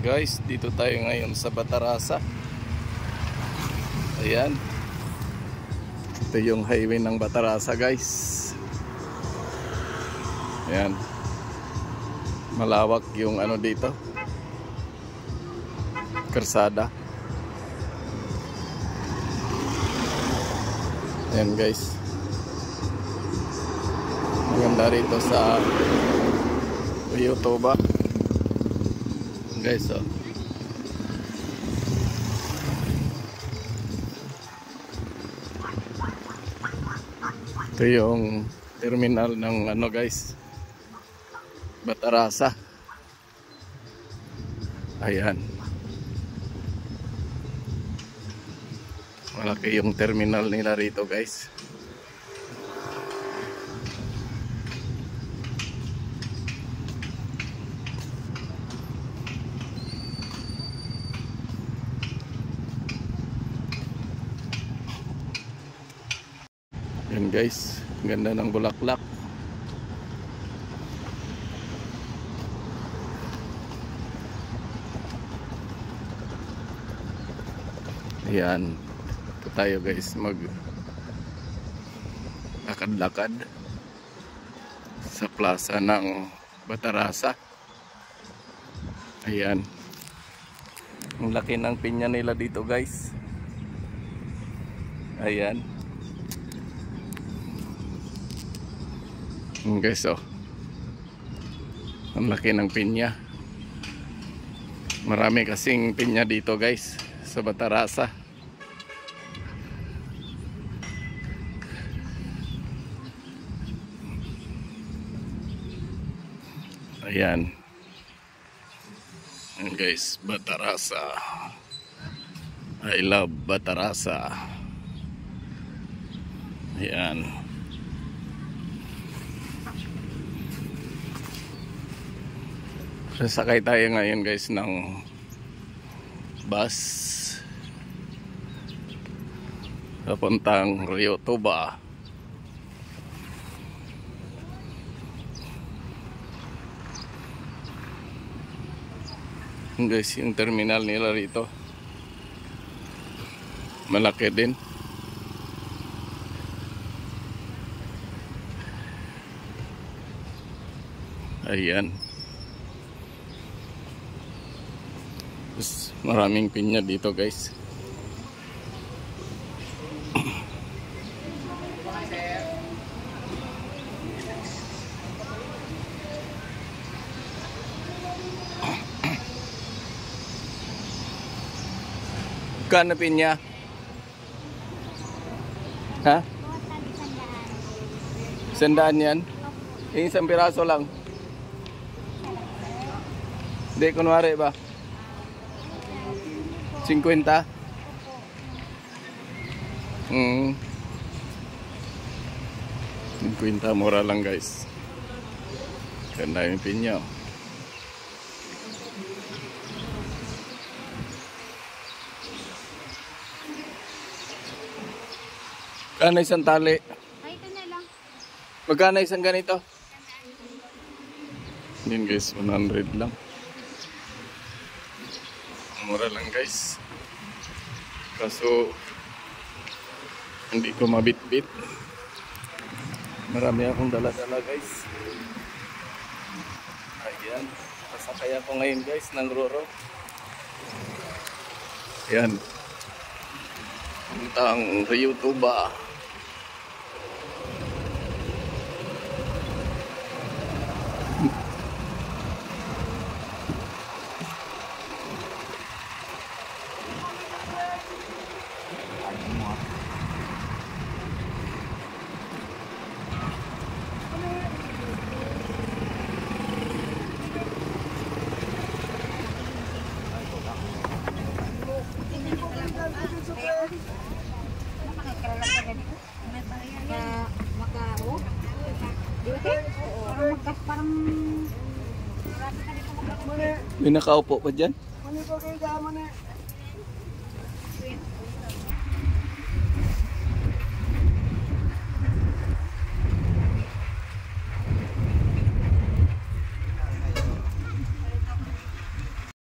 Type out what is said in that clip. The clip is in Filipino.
Guys, dito tayo ngayon sa Batarasa. Ayan. Ito yung highway ng Batarasa, guys. Ayan. Malawak yung ano dito. Karsada. Ayan, guys. Maganda rito sa YouTube, guys. Oh. Ito yung terminal ng ano, guys, Batarasa. Ayan. Malaki yung terminal nila rito, guys. Yan, guys, ganda ng bulaklak. Ayan, ito tayo, guys, mag lakad-lakad sa plaza ng Batarasa. Ayan, ang laki ng pinya nila dito, guys. Ayan. Guys, oh, ang laki ng pinya. Marami kasing pinya dito, guys, sa Batarasa. Ayan. And guys, Batarasa. I love Batarasa. Ayan. Sasakay tayo ngayon, guys, ng bus papuntang Rio Tuba. Guys, yung terminal nila rito malaki din. Ayan. Terus maraming pinya dito, guys. Kano pinya? Ha? 100 yan? Isang piraso lang. Hindi, kunwari ba? 50? 50, mura lang, guys. Ganda yung pinya. Magkano isang tali? Ay, ito na lang. Magkano isang ganito? Yun, guys, 100 lang. Mura lang, guys. Kaso hindi ko mabit-bit. Marami akong dala-dala, guys. Ayan. Sasakay ako ngayon, guys, ng Roro. Ayan. Puntang Rio Tuba. May nakaupo pa dyan?